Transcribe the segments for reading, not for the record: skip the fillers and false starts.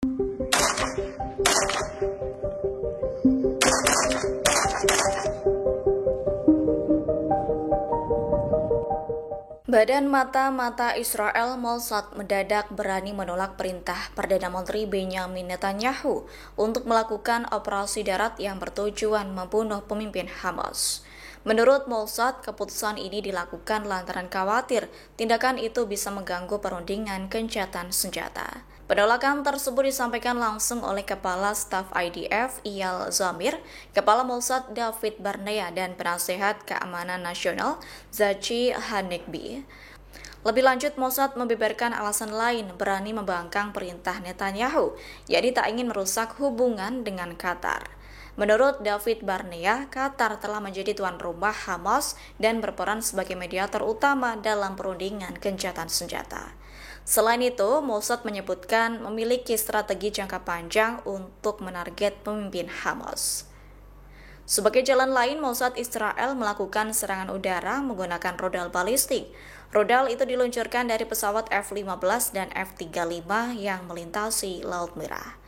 Badan Mata-Mata Israel Mossad mendadak berani menolak perintah Perdana Menteri Benjamin Netanyahu untuk melakukan operasi darat yang bertujuan membunuh pemimpin Hamas. Menurut Mossad, keputusan ini dilakukan lantaran khawatir tindakan itu bisa mengganggu perundingan gencatan senjata. Penolakan tersebut disampaikan langsung oleh Kepala Staf IDF Eyal Zamir, Kepala Mossad David Barnea, dan Penasehat Keamanan Nasional Tzachi Hanegbi. Lebih lanjut, Mossad membeberkan alasan lain berani membangkang perintah Netanyahu, yaitu tak ingin merusak hubungan dengan Qatar. Menurut David Barnea, Qatar telah menjadi tuan rumah Hamas dan berperan sebagai mediator utama dalam perundingan gencatan senjata. Selain itu, Mossad menyebutkan memiliki strategi jangka panjang untuk menarget pemimpin Hamas. Sebagai jalan lain, Mossad Israel melakukan serangan udara menggunakan rudal balistik. Rudal itu diluncurkan dari pesawat F-15 dan F-35 yang melintasi Laut Merah.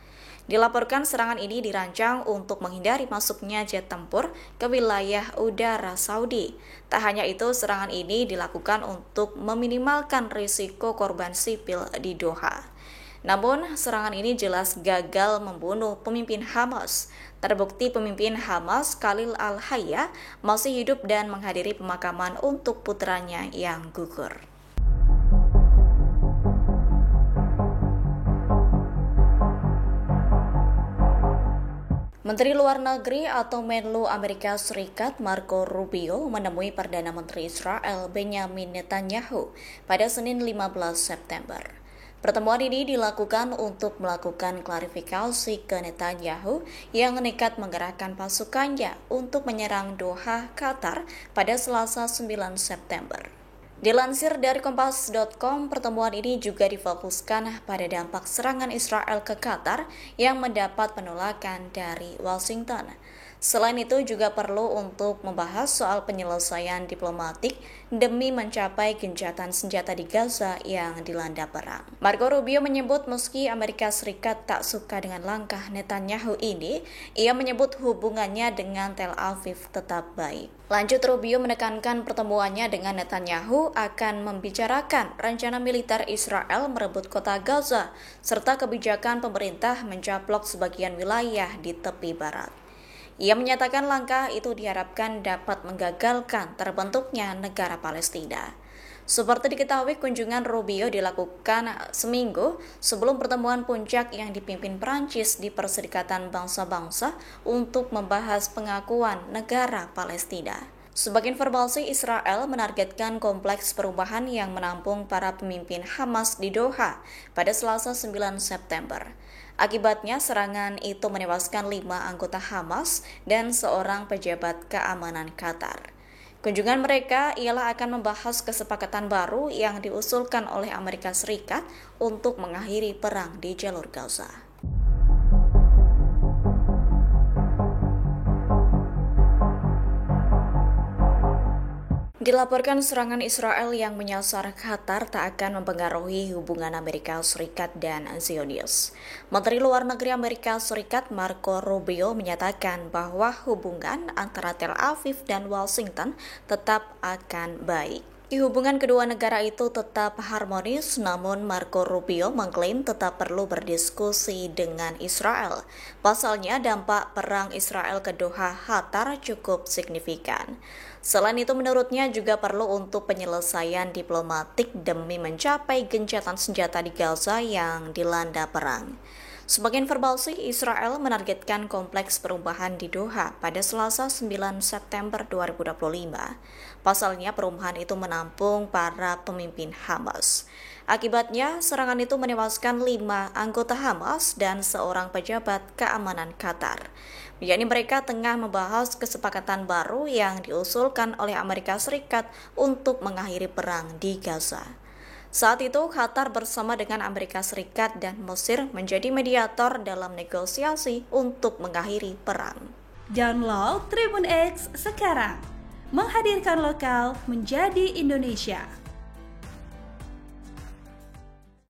Dilaporkan serangan ini dirancang untuk menghindari masuknya jet tempur ke wilayah udara Saudi. Tak hanya itu, serangan ini dilakukan untuk meminimalkan risiko korban sipil di Doha. Namun, serangan ini jelas gagal membunuh pemimpin Hamas. Terbukti pemimpin Hamas, Khalil al-Hayya, masih hidup dan menghadiri pemakaman untuk putranya yang gugur. Menteri Luar Negeri atau Menlu Amerika Serikat Marco Rubio menemui Perdana Menteri Israel Benjamin Netanyahu pada Senin 15 September. Pertemuan ini dilakukan untuk melakukan klarifikasi ke Netanyahu yang nekat menggerakkan pasukannya untuk menyerang Doha, Qatar pada Selasa 9 September. Dilansir dari Kompas.com, pertemuan ini juga difokuskan pada dampak serangan Israel ke Qatar yang mendapat penolakan dari Washington. Selain itu juga perlu untuk membahas soal penyelesaian diplomatik demi mencapai gencatan senjata di Gaza yang dilanda perang. Marco Rubio menyebut meski Amerika Serikat tak suka dengan langkah Netanyahu ini, ia menyebut hubungannya dengan Tel Aviv tetap baik. Lanjut, Rubio menekankan pertemuannya dengan Netanyahu akan membicarakan rencana militer Israel merebut kota Gaza, serta kebijakan pemerintah mencaplok sebagian wilayah di tepi barat. Ia menyatakan langkah itu diharapkan dapat menggagalkan terbentuknya negara Palestina. Seperti diketahui, kunjungan Rubio dilakukan seminggu sebelum pertemuan puncak yang dipimpin Prancis di Perserikatan Bangsa-Bangsa untuk membahas pengakuan negara Palestina. Sebagai informasi, Israel menargetkan kompleks perubahan yang menampung para pemimpin Hamas di Doha pada Selasa 9 September. Akibatnya, serangan itu menewaskan 5 anggota Hamas dan seorang pejabat keamanan Qatar. Kunjungan mereka ialah akan membahas kesepakatan baru yang diusulkan oleh Amerika Serikat untuk mengakhiri perang di jalur Gaza. Dilaporkan serangan Israel yang menyasar Qatar tak akan mempengaruhi hubungan Amerika Serikat dan Zionis. Menteri Luar Negeri Amerika Serikat Marco Rubio menyatakan bahwa hubungan antara Tel Aviv dan Washington tetap akan baik. Hubungan kedua negara itu tetap harmonis, namun Marco Rubio mengklaim tetap perlu berdiskusi dengan Israel. Pasalnya, dampak perang Israel ke Doha, Qatar cukup signifikan. Selain itu, menurutnya juga perlu untuk penyelesaian diplomatik demi mencapai gencatan senjata di Gaza yang dilanda perang. Sebagai informasi, Israel menargetkan kompleks perumahan di Doha pada Selasa 9 September 2025. Pasalnya, perumahan itu menampung para pemimpin Hamas. Akibatnya, serangan itu menewaskan 5 anggota Hamas dan seorang pejabat keamanan Qatar. Yakni mereka tengah membahas kesepakatan baru yang diusulkan oleh Amerika Serikat untuk mengakhiri perang di Gaza. Saat itu, Qatar bersama dengan Amerika Serikat dan Mesir menjadi mediator dalam negosiasi untuk mengakhiri perang. Download Tribun X sekarang, menghadirkan lokal menjadi Indonesia.